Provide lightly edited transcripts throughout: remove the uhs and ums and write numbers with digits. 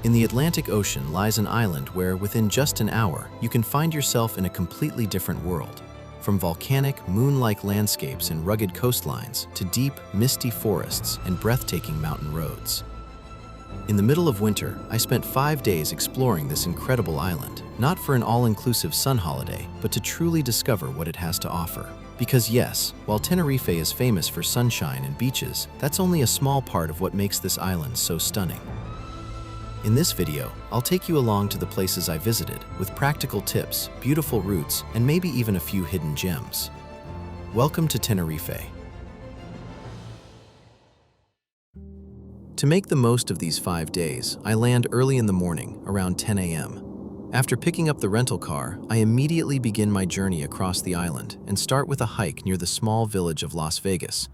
In the Atlantic Ocean lies an island where, within just an hour, you can find yourself in a completely different world. From volcanic, moon-like landscapes and rugged coastlines to deep, misty forests and breathtaking mountain roads. In the middle of winter, I spent 5 days exploring this incredible island, not for an all-inclusive sun holiday, but to truly discover what it has to offer. Because yes, while Tenerife is famous for sunshine and beaches, that's only a small part of what makes this island so stunning. In this video, I'll take you along to the places I visited, with practical tips, beautiful routes, and maybe even a few hidden gems. Welcome to Tenerife. To make the most of these 5 days, I land early in the morning, around 10 a.m. After picking up the rental car, I immediately begin my journey across the island and start with a hike near the small village of Las Vegas,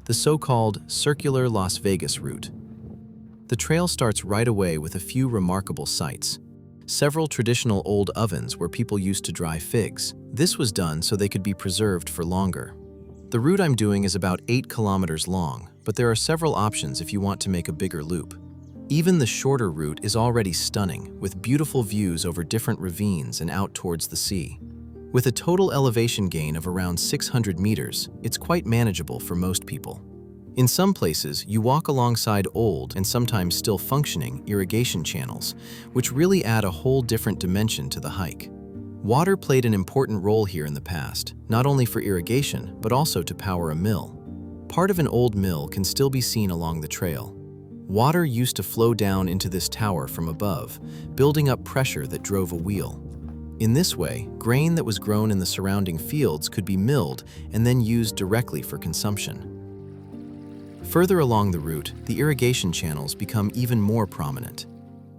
the so-called circular Las Vegas route. The trail starts right away with a few remarkable sights. Several traditional old ovens where people used to dry figs. This was done so they could be preserved for longer. The route I'm doing is about 8 kilometers long, but there are several options if you want to make a bigger loop. Even the shorter route is already stunning, with beautiful views over different ravines and out towards the sea. With a total elevation gain of around 600 meters, it's quite manageable for most people. In some places, you walk alongside old and sometimes still functioning irrigation channels, which really add a whole different dimension to the hike. Water played an important role here in the past, not only for irrigation, but also to power a mill. Part of an old mill can still be seen along the trail. Water used to flow down into this tower from above, building up pressure that drove a wheel. In this way, grain that was grown in the surrounding fields could be milled and then used directly for consumption. Further along the route, the irrigation channels become even more prominent.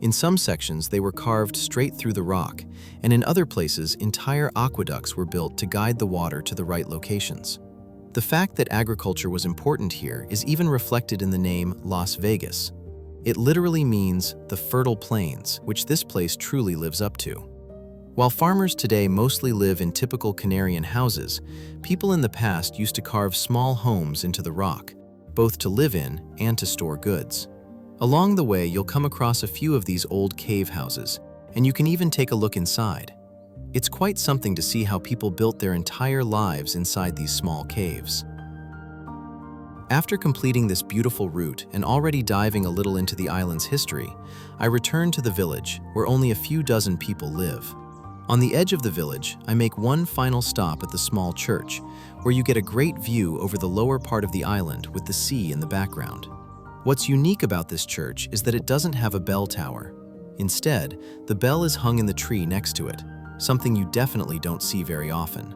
In some sections, they were carved straight through the rock, and in other places, entire aqueducts were built to guide the water to the right locations. The fact that agriculture was important here is even reflected in the name Las Vegas. It literally means the fertile plains, which this place truly lives up to. While farmers today mostly live in typical Canarian houses, people in the past used to carve small homes into the rock, both to live in and to store goods. Along the way, you'll come across a few of these old cave houses, and you can even take a look inside. It's quite something to see how people built their entire lives inside these small caves. After completing this beautiful route and already diving a little into the island's history, I return to the village, where only a few dozen people live. On the edge of the village, I make one final stop at the small church, where you get a great view over the lower part of the island with the sea in the background. What's unique about this church is that it doesn't have a bell tower. Instead, the bell is hung in the tree next to it, something you definitely don't see very often.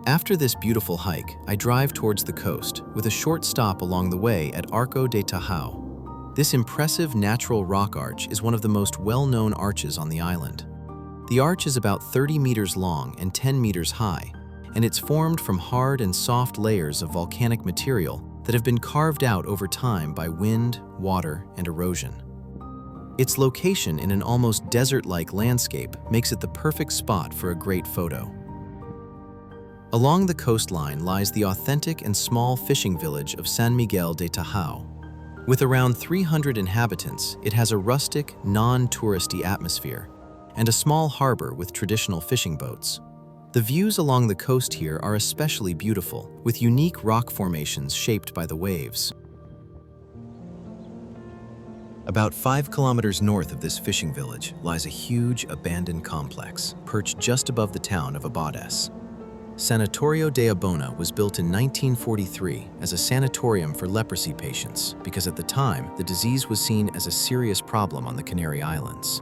After this beautiful hike, I drive towards the coast, with a short stop along the way at Arco de Tajao. This impressive natural rock arch is one of the most well-known arches on the island. The arch is about 30 meters long and 10 meters high, and it's formed from hard and soft layers of volcanic material that have been carved out over time by wind, water, and erosion. Its location in an almost desert-like landscape makes it the perfect spot for a great photo. Along the coastline lies the authentic and small fishing village of San Miguel de Tajao. With around 300 inhabitants, it has a rustic, non-touristy atmosphere and a small harbor with traditional fishing boats. The views along the coast here are especially beautiful, with unique rock formations shaped by the waves. About 5 kilometers north of this fishing village lies a huge, abandoned complex, perched just above the town of Abades. Sanatorio de Abona was built in 1943 as a sanatorium for leprosy patients because at the time, the disease was seen as a serious problem on the Canary Islands.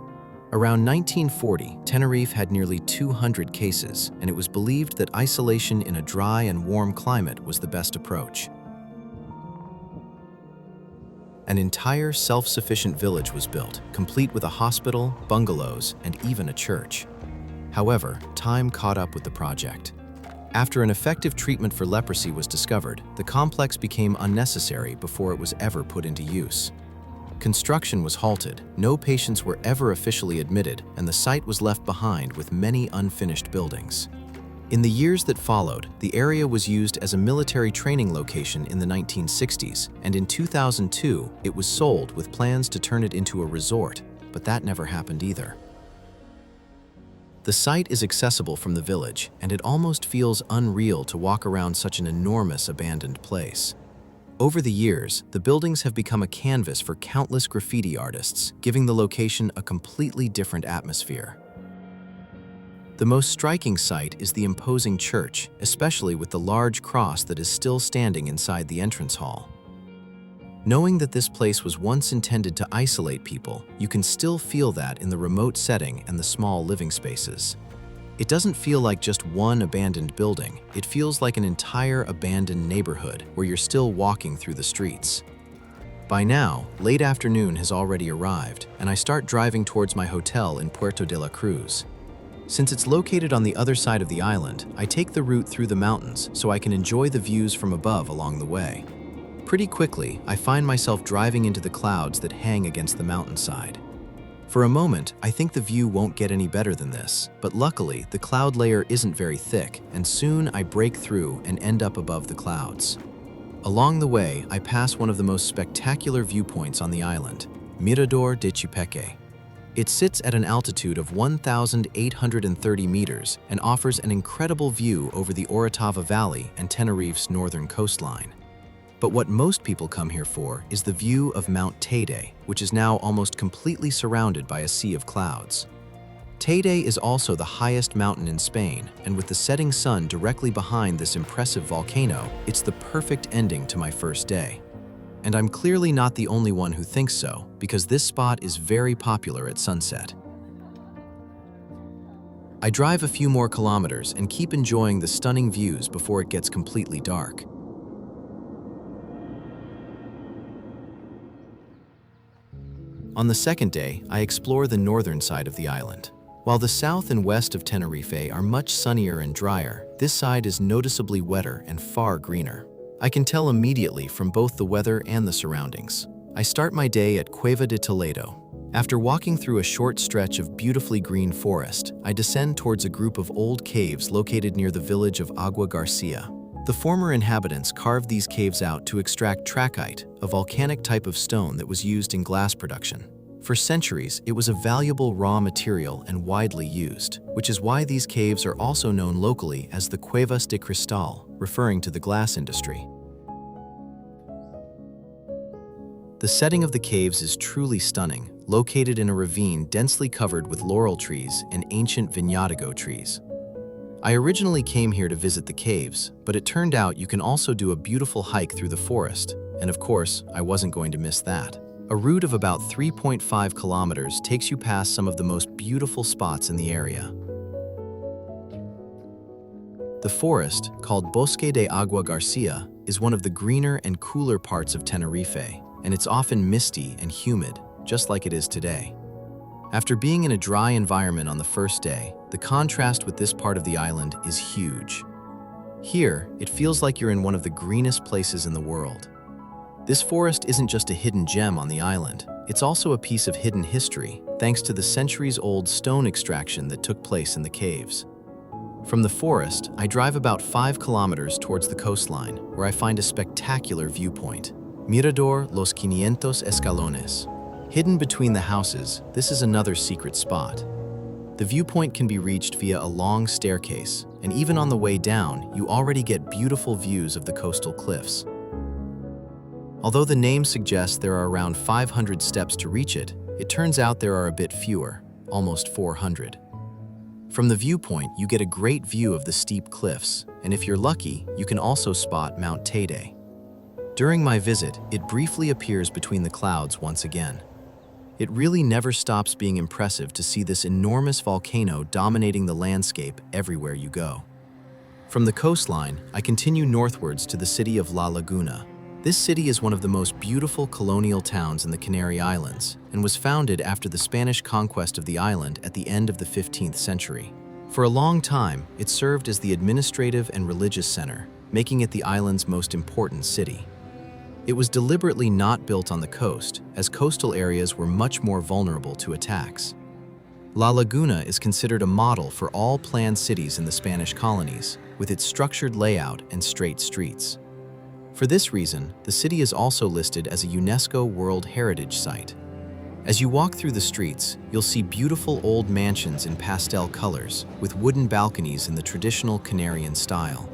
Around 1940, Tenerife had nearly 200 cases, and it was believed that isolation in a dry and warm climate was the best approach. An entire self-sufficient village was built, complete with a hospital, bungalows, and even a church. However, time caught up with the project. After an effective treatment for leprosy was discovered, the complex became unnecessary before it was ever put into use. Construction was halted, no patients were ever officially admitted, and the site was left behind with many unfinished buildings. In the years that followed, the area was used as a military training location in the 1960s, and in 2002, it was sold with plans to turn it into a resort, but that never happened either. The site is accessible from the village, and it almost feels unreal to walk around such an enormous abandoned place. Over the years, the buildings have become a canvas for countless graffiti artists, giving the location a completely different atmosphere. The most striking sight is the imposing church, especially with the large cross that is still standing inside the entrance hall. Knowing that this place was once intended to isolate people, you can still feel that in the remote setting and the small living spaces. It doesn't feel like just one abandoned building, it feels like an entire abandoned neighborhood where you're still walking through the streets. By now, late afternoon has already arrived, and I start driving towards my hotel in Puerto de la Cruz. Since it's located on the other side of the island, I take the route through the mountains so I can enjoy the views from above along the way. Pretty quickly, I find myself driving into the clouds that hang against the mountainside. For a moment, I think the view won't get any better than this, but luckily, the cloud layer isn't very thick, and soon I break through and end up above the clouds. Along the way, I pass one of the most spectacular viewpoints on the island, Mirador de Chipeque. It sits at an altitude of 1,830 meters and offers an incredible view over the Orotava Valley and Tenerife's northern coastline. But what most people come here for is the view of Mount Teide, which is now almost completely surrounded by a sea of clouds. Teide is also the highest mountain in Spain, and with the setting sun directly behind this impressive volcano, it's the perfect ending to my first day. And I'm clearly not the only one who thinks so, because this spot is very popular at sunset. I drive a few more kilometers and keep enjoying the stunning views before it gets completely dark. On the second day, I explore the northern side of the island. While the south and west of Tenerife are much sunnier and drier, this side is noticeably wetter and far greener. I can tell immediately from both the weather and the surroundings. I start my day at Cueva de Toledo. After walking through a short stretch of beautifully green forest, I descend towards a group of old caves located near the village of Agua Garcia. The former inhabitants carved these caves out to extract trachyte, a volcanic type of stone that was used in glass production. For centuries, it was a valuable raw material and widely used, which is why these caves are also known locally as the Cuevas de Cristal, referring to the glass industry. The setting of the caves is truly stunning, located in a ravine densely covered with laurel trees and ancient viñadigo trees. I originally came here to visit the caves, but it turned out you can also do a beautiful hike through the forest, and of course, I wasn't going to miss that. A route of about 3.5 kilometers takes you past some of the most beautiful spots in the area. The forest, called Bosque de Agua Garcia, is one of the greener and cooler parts of Tenerife, and it's often misty and humid, just like it is today. After being in a dry environment on the first day, the contrast with this part of the island is huge. Here, it feels like you're in one of the greenest places in the world. This forest isn't just a hidden gem on the island, it's also a piece of hidden history, thanks to the centuries-old stone extraction that took place in the caves. From the forest, I drive about 5 kilometers towards the coastline, where I find a spectacular viewpoint, Mirador Los escalones. Hidden between the houses, this is another secret spot. The viewpoint can be reached via a long staircase, and even on the way down, you already get beautiful views of the coastal cliffs. Although the name suggests there are around 500 steps to reach it, it turns out there are a bit fewer, almost 400. From the viewpoint, you get a great view of the steep cliffs, and if you're lucky, you can also spot Mount Teide. During my visit, it briefly appears between the clouds once again. It really never stops being impressive to see this enormous volcano dominating the landscape everywhere you go. From the coastline, I continue northwards to the city of La Laguna. This city is one of the most beautiful colonial towns in the Canary Islands and was founded after the Spanish conquest of the island at the end of the 15th century. For a long time, it served as the administrative and religious center, making it the island's most important city. It was deliberately not built on the coast, as coastal areas were much more vulnerable to attacks. La Laguna is considered a model for all planned cities in the Spanish colonies, with its structured layout and straight streets. For this reason, the city is also listed as a UNESCO World Heritage Site. As you walk through the streets, you'll see beautiful old mansions in pastel colors, with wooden balconies in the traditional Canarian style.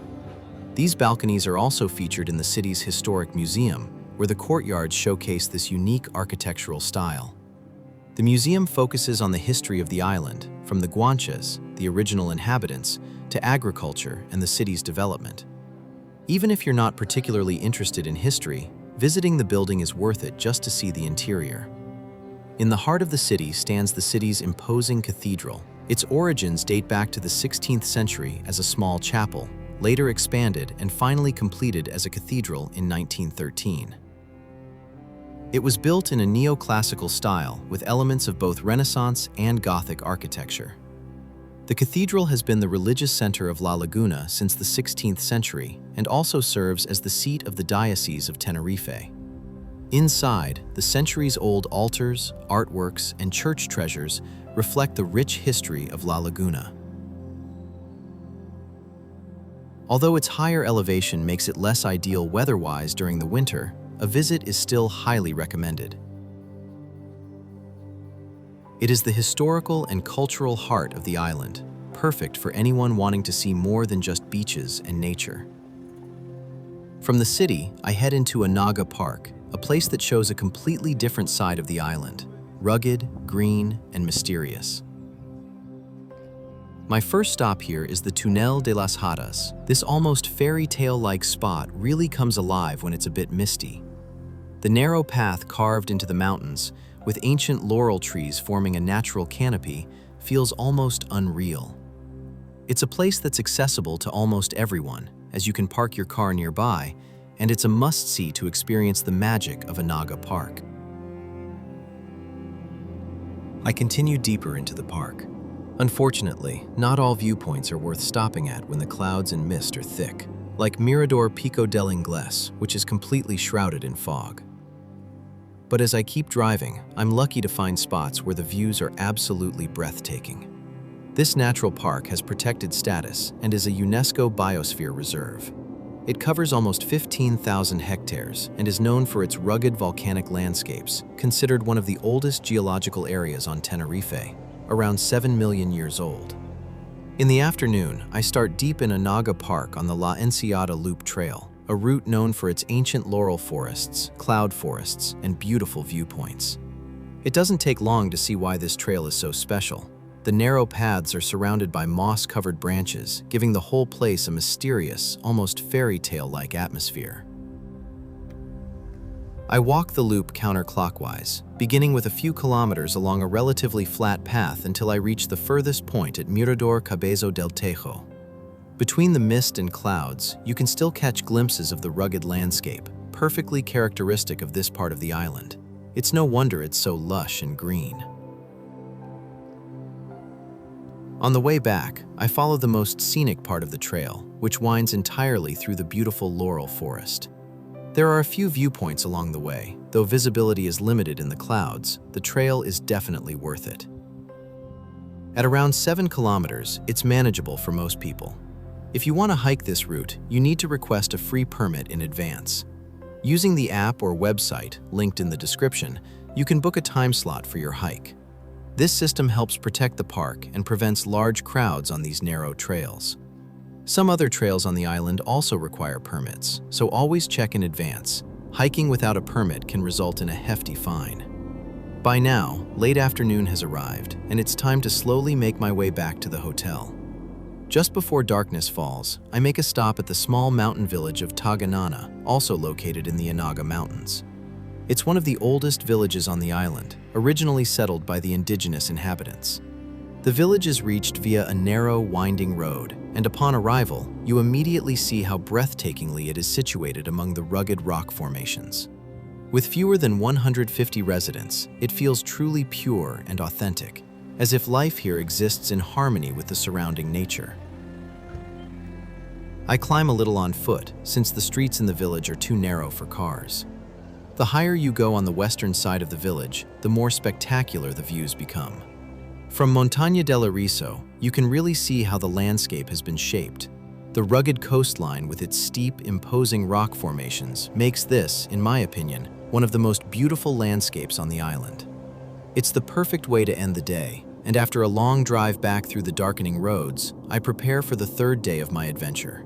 These balconies are also featured in the city's historic museum, where the courtyards showcase this unique architectural style. The museum focuses on the history of the island, from the Guanches, the original inhabitants, to agriculture and the city's development. Even if you're not particularly interested in history, visiting the building is worth it just to see the interior. In the heart of the city stands the city's imposing cathedral. Its origins date back to the 16th century as a small chapel, later expanded and finally completed as a cathedral in 1913. It was built in a neoclassical style with elements of both Renaissance and Gothic architecture. The cathedral has been the religious center of La Laguna since the 16th century and also serves as the seat of the Diocese of Tenerife. Inside, the centuries-old altars, artworks, and church treasures reflect the rich history of La Laguna. Although its higher elevation makes it less ideal weather-wise during the winter, a visit is still highly recommended. It is the historical and cultural heart of the island, perfect for anyone wanting to see more than just beaches and nature. From the city, I head into Anaga Park, a place that shows a completely different side of the island, rugged, green, and mysterious. My first stop here is the Tunel de las Hadas. This almost fairy tale-like spot really comes alive when it's a bit misty. The narrow path carved into the mountains, with ancient laurel trees forming a natural canopy, feels almost unreal. It's a place that's accessible to almost everyone, as you can park your car nearby, and it's a must-see to experience the magic of Anaga Park. I continue deeper into the park. Unfortunately, not all viewpoints are worth stopping at when the clouds and mist are thick, like Mirador Pico del Inglés, which is completely shrouded in fog. But as I keep driving, I'm lucky to find spots where the views are absolutely breathtaking. This natural park has protected status and is a UNESCO Biosphere Reserve. It covers almost 15,000 hectares and is known for its rugged volcanic landscapes, considered one of the oldest geological areas on Tenerife, around 7 million years old. In the afternoon, I start deep in Anaga Park on the La Ensillada Loop Trail, a route known for its ancient laurel forests, cloud forests, and beautiful viewpoints. It doesn't take long to see why this trail is so special. The narrow paths are surrounded by moss-covered branches, giving the whole place a mysterious, almost fairy tale-like atmosphere. I walk the loop counterclockwise, beginning with a few kilometers along a relatively flat path until I reach the furthest point at Mirador Cabezo del Tejo. Between the mist and clouds, you can still catch glimpses of the rugged landscape, perfectly characteristic of this part of the island. It's no wonder it's so lush and green. On the way back, I follow the most scenic part of the trail, which winds entirely through the beautiful laurel forest. There are a few viewpoints along the way. Though visibility is limited in the clouds, the trail is definitely worth it. At around 7 kilometers, it's manageable for most people. If you want to hike this route, you need to request a free permit in advance. Using the app or website, linked in the description, you can book a time slot for your hike. This system helps protect the park and prevents large crowds on these narrow trails. Some other trails on the island also require permits, so always check in advance. Hiking without a permit can result in a hefty fine. By now, late afternoon has arrived, and it's time to slowly make my way back to the hotel. Just before darkness falls, I make a stop at the small mountain village of Taganana, also located in the Anaga Mountains. It's one of the oldest villages on the island, originally settled by the indigenous inhabitants. The village is reached via a narrow, winding road, and upon arrival, you immediately see how breathtakingly it is situated among the rugged rock formations. With fewer than 150 residents, it feels truly pure and authentic, as if life here exists in harmony with the surrounding nature. I climb a little on foot, since the streets in the village are too narrow for cars. The higher you go on the western side of the village, the more spectacular the views become. From Montaña del Erizo, you can really see how the landscape has been shaped. The rugged coastline with its steep, imposing rock formations makes this, in my opinion, one of the most beautiful landscapes on the island. It's the perfect way to end the day, and after a long drive back through the darkening roads, I prepare for the third day of my adventure.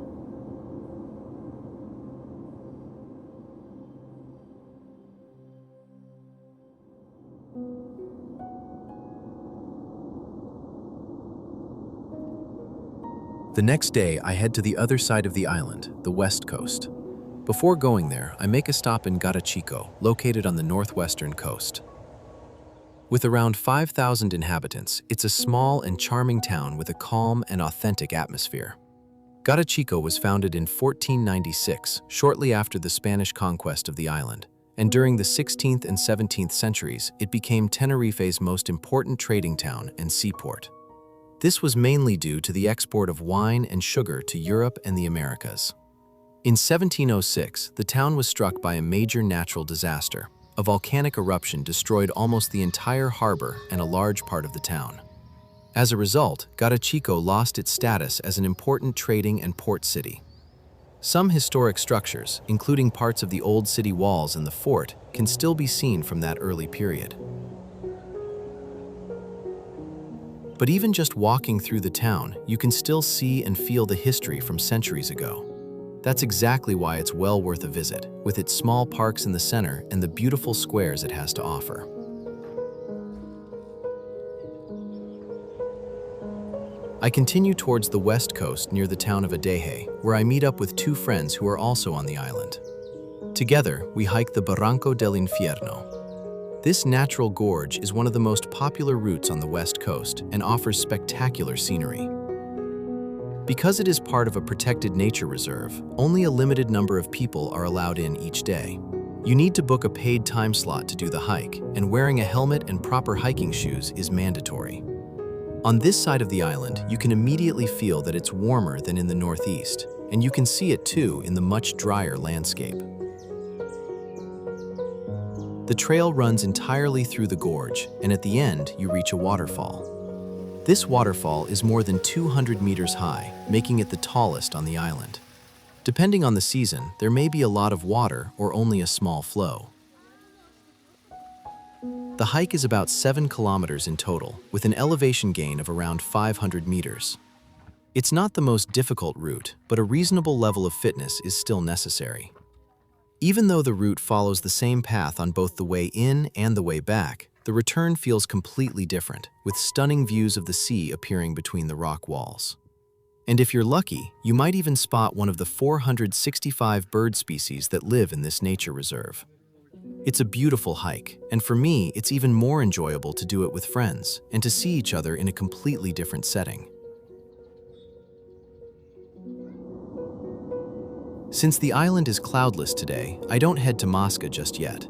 The next day, I head to the other side of the island, the west coast. Before going there, I make a stop in Garachico, located on the northwestern coast. With around 5,000 inhabitants, it's a small and charming town with a calm and authentic atmosphere. Garachico was founded in 1496, shortly after the Spanish conquest of the island, and during the 16th and 17th centuries, it became Tenerife's most important trading town and seaport. This was mainly due to the export of wine and sugar to Europe and the Americas. In 1706, the town was struck by a major natural disaster. A volcanic eruption destroyed almost the entire harbor and a large part of the town. As a result, Garachico lost its status as an important trading and port city. Some historic structures, including parts of the old city walls and the fort, can still be seen from that early period. But even just walking through the town, you can still see and feel the history from centuries ago. That's exactly why it's well worth a visit, with its small parks in the center and the beautiful squares it has to offer. I continue towards the west coast near the town of Adeje, where I meet up with two friends who are also on the island. Together, we hike the Barranco del Infierno. This natural gorge is one of the most popular routes on the west coast and offers spectacular scenery. Because it is part of a protected nature reserve, only a limited number of people are allowed in each day. You need to book a paid time slot to do the hike, and wearing a helmet and proper hiking shoes is mandatory. On this side of the island, you can immediately feel that it's warmer than in the northeast, and you can see it too in the much drier landscape. The trail runs entirely through the gorge, and at the end, you reach a waterfall. This waterfall is more than 200 meters high, making it the tallest on the island. Depending on the season, there may be a lot of water or only a small flow. The hike is about 7 kilometers in total, with an elevation gain of around 500 meters. It's not the most difficult route, but a reasonable level of fitness is still necessary. Even though the route follows the same path on both the way in and the way back, the return feels completely different, with stunning views of the sea appearing between the rock walls. And if you're lucky, you might even spot one of the 465 bird species that live in this nature reserve. It's a beautiful hike, and for me, it's even more enjoyable to do it with friends and to see each other in a completely different setting. Since the island is cloudless today, I don't head to Masca just yet.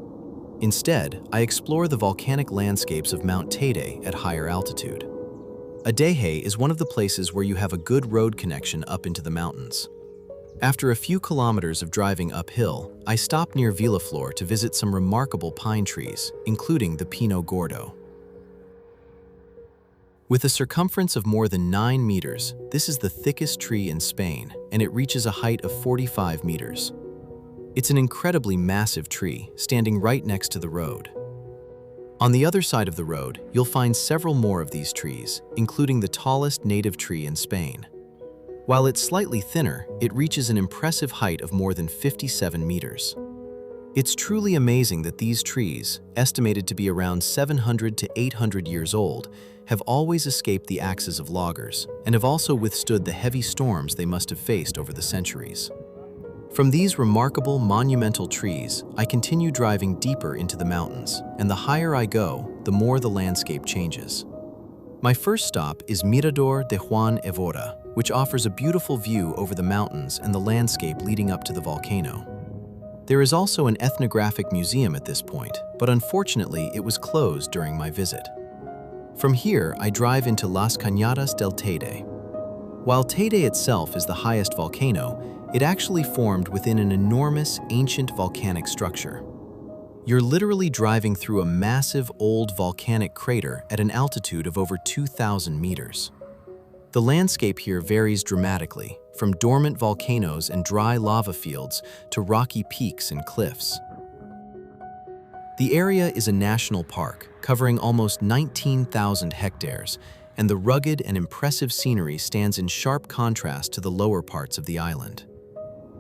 Instead, I explore the volcanic landscapes of Mount Teide at higher altitude. Adeje is one of the places where you have a good road connection up into the mountains. After a few kilometers of driving uphill, I stop near Vilaflor to visit some remarkable pine trees, including the Pino Gordo. With a circumference of more than 9 meters, this is the thickest tree in Spain, and it reaches a height of 45 meters. It's an incredibly massive tree, standing right next to the road. On the other side of the road, you'll find several more of these trees, including the tallest native tree in Spain. While it's slightly thinner, it reaches an impressive height of more than 57 meters. It's truly amazing that these trees, estimated to be around 700 to 800 years old, have always escaped the axes of loggers and have also withstood the heavy storms they must have faced over the centuries. From these remarkable, monumental trees, I continue driving deeper into the mountains, and the higher I go, the more the landscape changes. My first stop is Mirador de Chipeque, which offers a beautiful view over the mountains and the landscape leading up to the volcano. There is also an ethnographic museum at this point, but unfortunately it was closed during my visit. From here, I drive into Las Cañadas del Teide. While Teide itself is the highest volcano, it actually formed within an enormous, ancient volcanic structure. You're literally driving through a massive old volcanic crater at an altitude of over 2,000 meters. The landscape here varies dramatically, from dormant volcanoes and dry lava fields to rocky peaks and cliffs. The area is a national park, covering almost 19,000 hectares, and the rugged and impressive scenery stands in sharp contrast to the lower parts of the island.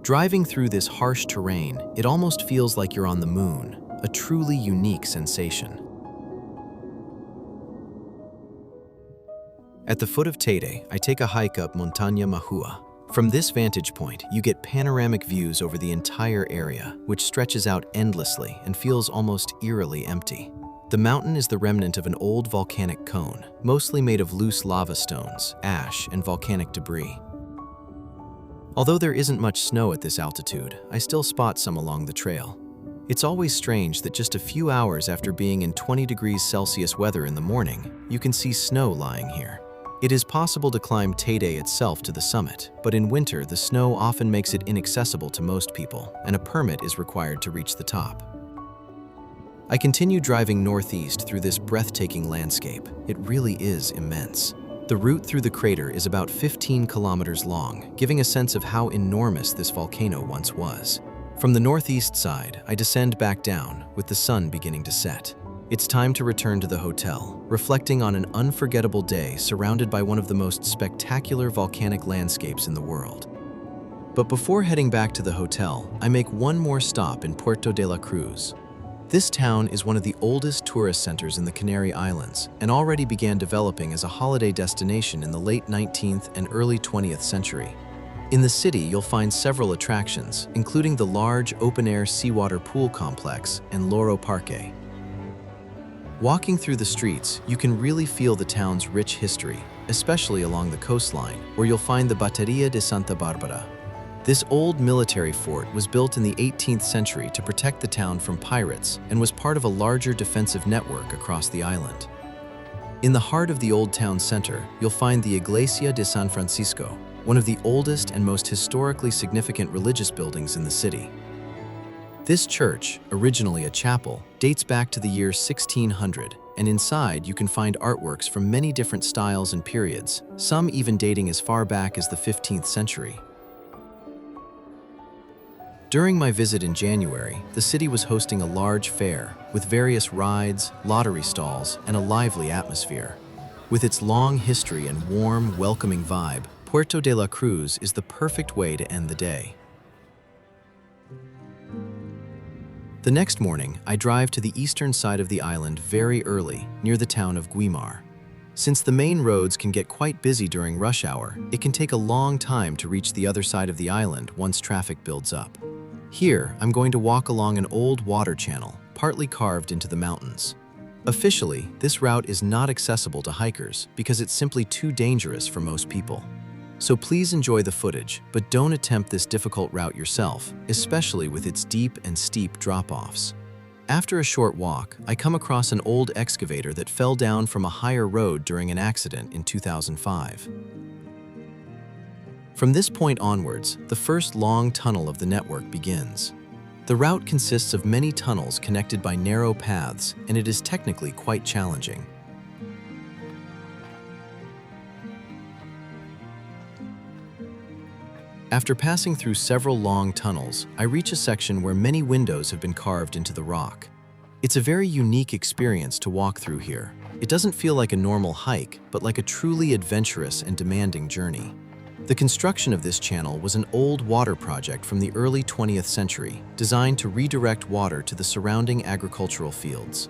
Driving through this harsh terrain, it almost feels like you're on the moon, a truly unique sensation. At the foot of Teide, I take a hike up Montaña Majúa. From this vantage point, you get panoramic views over the entire area, which stretches out endlessly and feels almost eerily empty. The mountain is the remnant of an old volcanic cone, mostly made of loose lava stones, ash, and volcanic debris. Although there isn't much snow at this altitude, I still spot some along the trail. It's always strange that just a few hours after being in 20 degrees Celsius weather in the morning, you can see snow lying here. It is possible to climb Teide itself to the summit, but in winter the snow often makes it inaccessible to most people, and a permit is required to reach the top. I continue driving northeast through this breathtaking landscape. It really is immense. The route through the crater is about 15 kilometers long, giving a sense of how enormous this volcano once was. From the northeast side, I descend back down, with the sun beginning to set. It's time to return to the hotel, reflecting on an unforgettable day surrounded by one of the most spectacular volcanic landscapes in the world. But before heading back to the hotel, I make one more stop in Puerto de la Cruz. This town is one of the oldest tourist centers in the Canary Islands and already began developing as a holiday destination in the late 19th and early 20th century. In the city, you'll find several attractions, including the large open-air seawater pool complex and Parque. Walking through the streets, you can really feel the town's rich history, especially along the coastline, where you'll find the Bateria de Santa Barbara. This old military fort was built in the 18th century to protect the town from pirates and was part of a larger defensive network across the island. In the heart of the old town center, you'll find the Iglesia de San Francisco, one of the oldest and most historically significant religious buildings in the city. This church, originally a chapel, dates back to the year 1600, and inside you can find artworks from many different styles and periods, some even dating as far back as the 15th century. During my visit in January, the city was hosting a large fair with various rides, lottery stalls, and a lively atmosphere. With its long history and warm, welcoming vibe, Puerto de la Cruz is the perfect way to end the day. The next morning, I drive to the eastern side of the island very early, near the town of Güimar. Since the main roads can get quite busy during rush hour, it can take a long time to reach the other side of the island once traffic builds up. Here, I'm going to walk along an old water channel, partly carved into the mountains. Officially, this route is not accessible to hikers because it's simply too dangerous for most people. So please enjoy the footage, but don't attempt this difficult route yourself, especially with its deep and steep drop-offs. After a short walk, I come across an old excavator that fell down from a higher road during an accident in 2005. From this point onwards, the first long tunnel of the network begins. The route consists of many tunnels connected by narrow paths, and it is technically quite challenging. After passing through several long tunnels, I reach a section where many windows have been carved into the rock. It's a very unique experience to walk through here. It doesn't feel like a normal hike, but like a truly adventurous and demanding journey. The construction of this channel was an old water project from the early 20th century, designed to redirect water to the surrounding agricultural fields.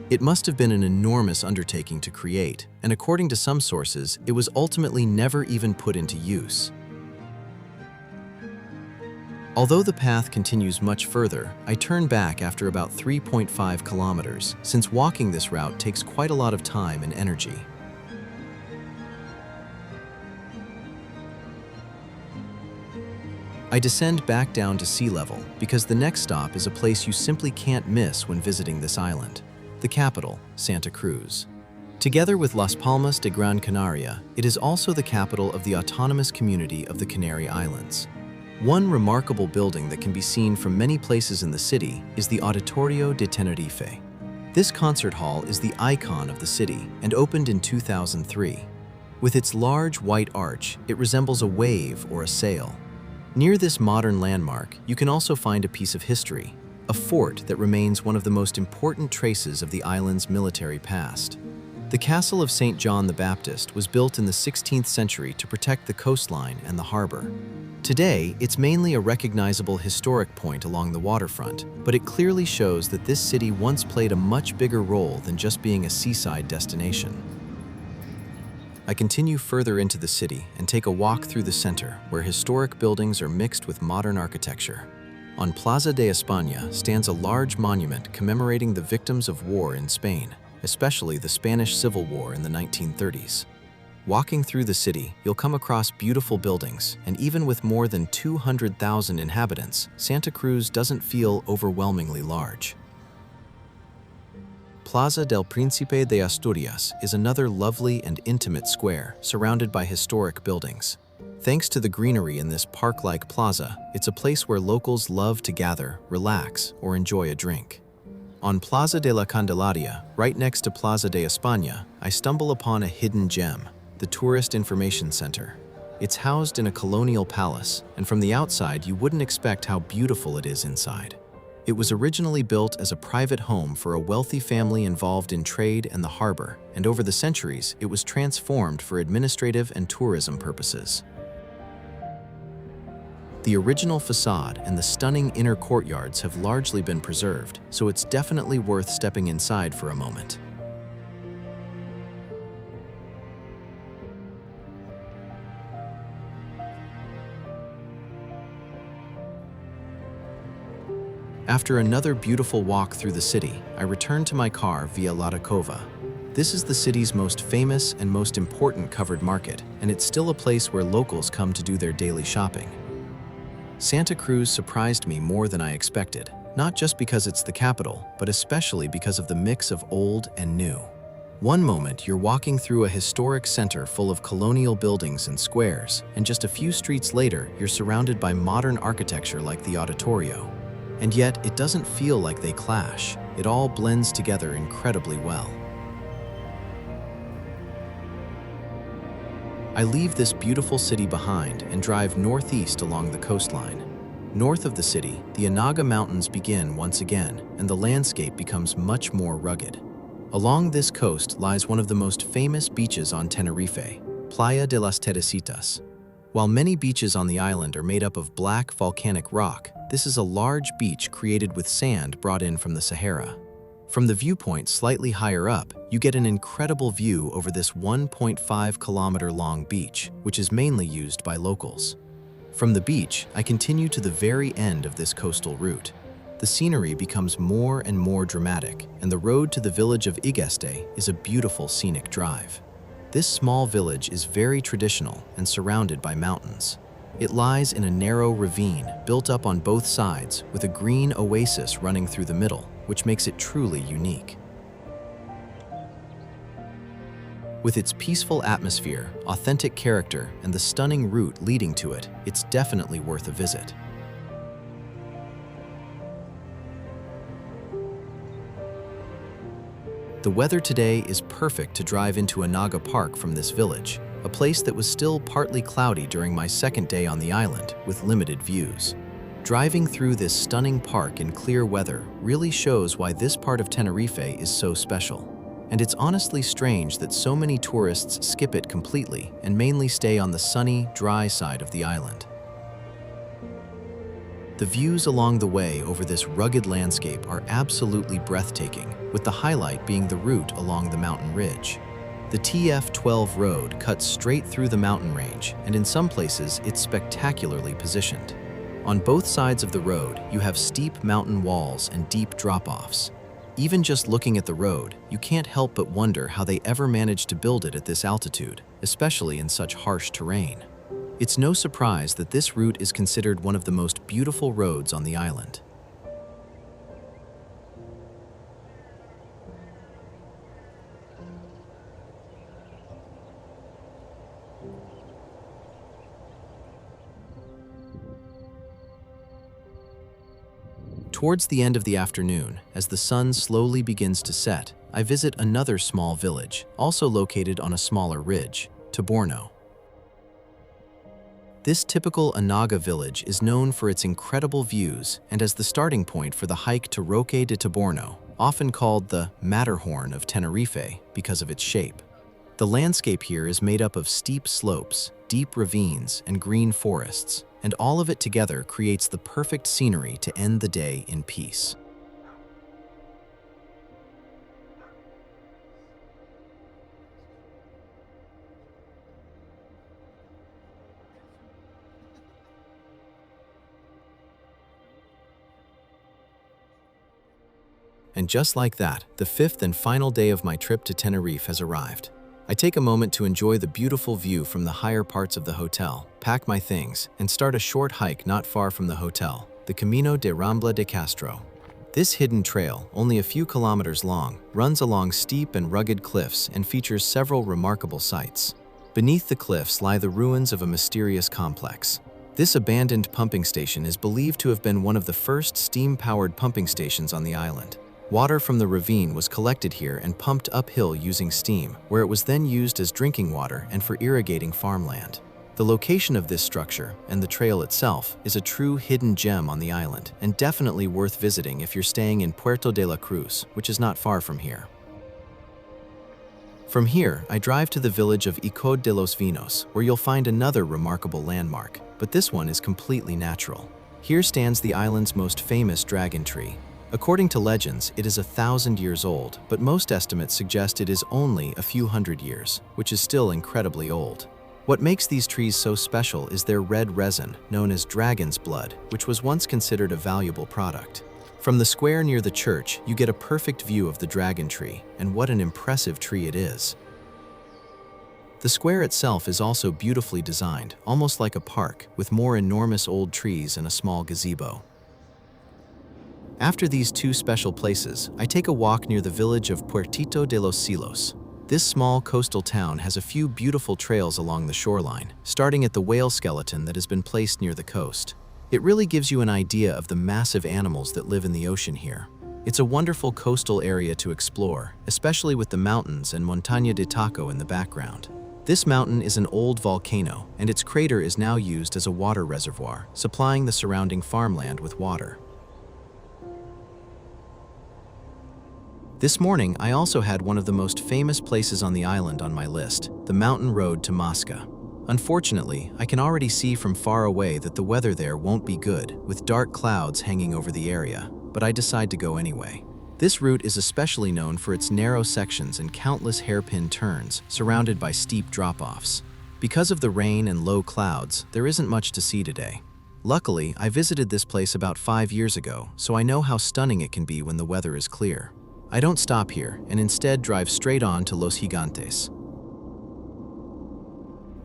It must have been an enormous undertaking to create, and according to some sources, it was ultimately never even put into use. Although the path continues much further, I turn back after about 3.5 kilometers, since walking this route takes quite a lot of time and energy. I descend back down to sea level because the next stop is a place you simply can't miss when visiting this island, the capital, Santa Cruz. Together with Las Palmas de Gran Canaria, it is also the capital of the autonomous community of the Canary Islands. One remarkable building that can be seen from many places in the city is the Auditorio de Tenerife. This concert hall is the icon of the city and opened in 2003. With its large white arch, it resembles a wave or a sail. Near this modern landmark, you can also find a piece of history, a fort that remains one of the most important traces of the island's military past. The castle of St. John the Baptist was built in the 16th century to protect the coastline and the harbor. Today, it's mainly a recognizable historic point along the waterfront, but it clearly shows that this city once played a much bigger role than just being a seaside destination. I continue further into the city and take a walk through the center, where historic buildings are mixed with modern architecture. On Plaza de España stands a large monument commemorating the victims of war in Spain, especially the Spanish Civil War in the 1930s. Walking through the city, you'll come across beautiful buildings, and even with more than 200,000 inhabitants, Santa Cruz doesn't feel overwhelmingly large. Plaza del Príncipe de Asturias is another lovely and intimate square surrounded by historic buildings. Thanks to the greenery in this park-like plaza, it's a place where locals love to gather, relax, or enjoy a drink. On Plaza de la Candelaria, right next to Plaza de España, I stumble upon a hidden gem, the Tourist Information Center. It's housed in a colonial palace, and from the outside you wouldn't expect how beautiful it is inside. It was originally built as a private home for a wealthy family involved in trade and the harbor, and over the centuries it was transformed for administrative and tourism purposes. The original facade and the stunning inner courtyards have largely been preserved, so it's definitely worth stepping inside for a moment. After another beautiful walk through the city, I return to my car via La Cova. This is the city's most famous and most important covered market, and it's still a place where locals come to do their daily shopping. Santa Cruz surprised me more than I expected, not just because it's the capital, but especially because of the mix of old and new. One moment you're walking through a historic center full of colonial buildings and squares, and just a few streets later you're surrounded by modern architecture like the Auditorio. And yet, it doesn't feel like they clash. It all blends together incredibly well. I leave this beautiful city behind and drive northeast along the coastline. North of the city, the Anaga Mountains begin once again, and the landscape becomes much more rugged. Along this coast lies one of the most famous beaches on Tenerife, Playa de Las Teresitas. While many beaches on the island are made up of black volcanic rock, this is a large beach created with sand brought in from the Sahara. From the viewpoint slightly higher up, you get an incredible view over this 1.5-kilometer-long beach, which is mainly used by locals. From the beach, I continue to the very end of this coastal route. The scenery becomes more and more dramatic, and the road to the village of Gigantes is a beautiful scenic drive. This small village is very traditional and surrounded by mountains. It lies in a narrow ravine built up on both sides with a green oasis running through the middle, which makes it truly unique. With its peaceful atmosphere, authentic character, and the stunning route leading to it, it's definitely worth a visit. The weather today is perfect to drive into Anaga Park from this village, a place that was still partly cloudy during my second day on the island with limited views. Driving through this stunning park in clear weather really shows why this part of Tenerife is so special. And it's honestly strange that so many tourists skip it completely and mainly stay on the sunny, dry side of the island. The views along the way over this rugged landscape are absolutely breathtaking, with the highlight being the route along the mountain ridge. The TF-12 road cuts straight through the mountain range, and in some places it's spectacularly positioned. On both sides of the road, you have steep mountain walls and deep drop-offs. Even just looking at the road, you can't help but wonder how they ever managed to build it at this altitude, especially in such harsh terrain. It's no surprise that this route is considered one of the most beautiful roads on the island. Towards the end of the afternoon, as the sun slowly begins to set, I visit another small village, also located on a smaller ridge, Taborno. This typical Anaga village is known for its incredible views and as the starting point for the hike to Roque de Taborno, often called the Matterhorn of Tenerife because of its shape. The landscape here is made up of steep slopes, deep ravines, and green forests, and all of it together creates the perfect scenery to end the day in peace. And just like that, the fifth and final day of my trip to Tenerife has arrived. I take a moment to enjoy the beautiful view from the higher parts of the hotel, pack my things, and start a short hike not far from the hotel, the Camino de Rambla de Castro. This hidden trail, only a few kilometers long, runs along steep and rugged cliffs and features several remarkable sights. Beneath the cliffs lie the ruins of a mysterious complex. This abandoned pumping station is believed to have been one of the first steam-powered pumping stations on the island. Water from the ravine was collected here and pumped uphill using steam, where it was then used as drinking water and for irrigating farmland. The location of this structure, and the trail itself, is a true hidden gem on the island, and definitely worth visiting if you're staying in Puerto de la Cruz, which is not far from here. From here, I drive to the village of Icod de los Vinos, where you'll find another remarkable landmark, but this one is completely natural. Here stands the island's most famous dragon tree. According to legends, it is 1,000 years old, but most estimates suggest it is only a few hundred years, which is still incredibly old. What makes these trees so special is their red resin, known as dragon's blood, which was once considered a valuable product. From the square near the church, you get a perfect view of the dragon tree, and what an impressive tree it is. The square itself is also beautifully designed, almost like a park, with more enormous old trees and a small gazebo. After these two special places, I take a walk near the village of Puertito de los Silos. This small coastal town has a few beautiful trails along the shoreline, starting at the whale skeleton that has been placed near the coast. It really gives you an idea of the massive animals that live in the ocean here. It's a wonderful coastal area to explore, especially with the mountains and Montaña de Tajao in the background. This mountain is an old volcano, and its crater is now used as a water reservoir, supplying the surrounding farmland with water. This morning, I also had one of the most famous places on the island on my list, the mountain road to Masca. Unfortunately, I can already see from far away that the weather there won't be good, with dark clouds hanging over the area, but I decide to go anyway. This route is especially known for its narrow sections and countless hairpin turns, surrounded by steep drop-offs. Because of the rain and low clouds, there isn't much to see today. Luckily, I visited this place about 5 years ago, so I know how stunning it can be when the weather is clear. I don't stop here, and instead drive straight on to Los Gigantes.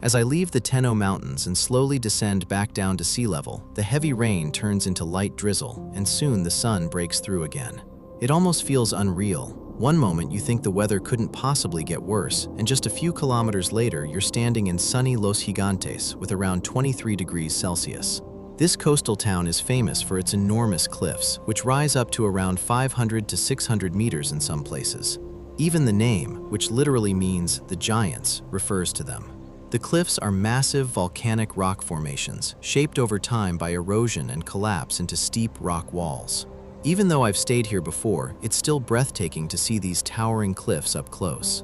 As I leave the Teno Mountains and slowly descend back down to sea level, the heavy rain turns into light drizzle, and soon the sun breaks through again. It almost feels unreal. One moment you think the weather couldn't possibly get worse, and just a few kilometers later you're standing in sunny Los Gigantes with around 23 degrees Celsius. This coastal town is famous for its enormous cliffs, which rise up to around 500 to 600 meters in some places. Even the name, which literally means the giants, refers to them. The cliffs are massive volcanic rock formations, shaped over time by erosion and collapse into steep rock walls. Even though I've stayed here before, it's still breathtaking to see these towering cliffs up close.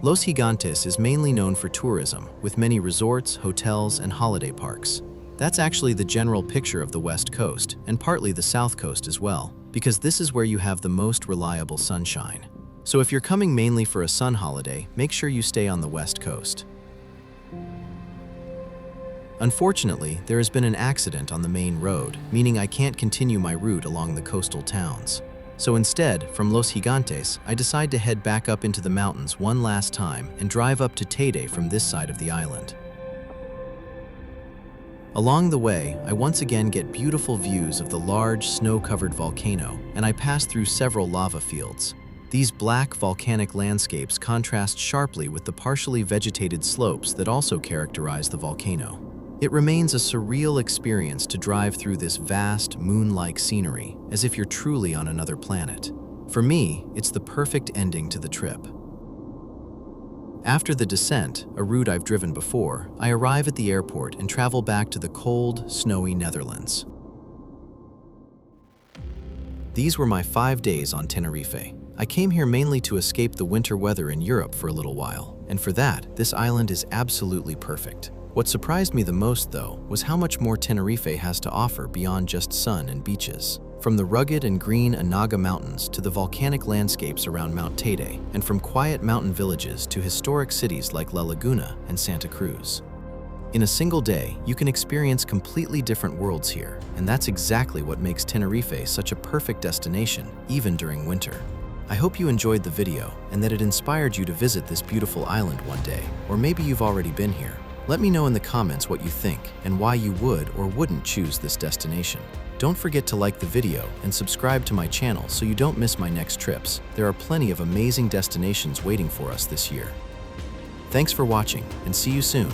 Los Gigantes is mainly known for tourism, with many resorts, hotels, and holiday parks. That's actually the general picture of the West Coast, and partly the South Coast as well, because this is where you have the most reliable sunshine. So if you're coming mainly for a sun holiday, make sure you stay on the West Coast. Unfortunately, there has been an accident on the main road, meaning I can't continue my route along the coastal towns. So instead, from Los Gigantes, I decide to head back up into the mountains one last time and drive up to Teide from this side of the island. Along the way, I once again get beautiful views of the large, snow-covered volcano, and I pass through several lava fields. These black volcanic landscapes contrast sharply with the partially vegetated slopes that also characterize the volcano. It remains a surreal experience to drive through this vast, moon-like scenery, as if you're truly on another planet. For me, it's the perfect ending to the trip. After the descent, a route I've driven before, I arrive at the airport and travel back to the cold, snowy Netherlands. These were my 5 days on Tenerife. I came here mainly to escape the winter weather in Europe for a little while, and for that, this island is absolutely perfect. What surprised me the most, though, was how much more Tenerife has to offer beyond just sun and beaches. From the rugged and green Anaga mountains to the volcanic landscapes around Mount Teide, and from quiet mountain villages to historic cities like La Laguna and Santa Cruz. In a single day, you can experience completely different worlds here, and that's exactly what makes Tenerife such a perfect destination, even during winter. I hope you enjoyed the video and that it inspired you to visit this beautiful island one day, or maybe you've already been here. Let me know in the comments what you think and why you would or wouldn't choose this destination. Don't forget to like the video and subscribe to my channel so you don't miss my next trips. There are plenty of amazing destinations waiting for us this year. Thanks for watching, and see you soon.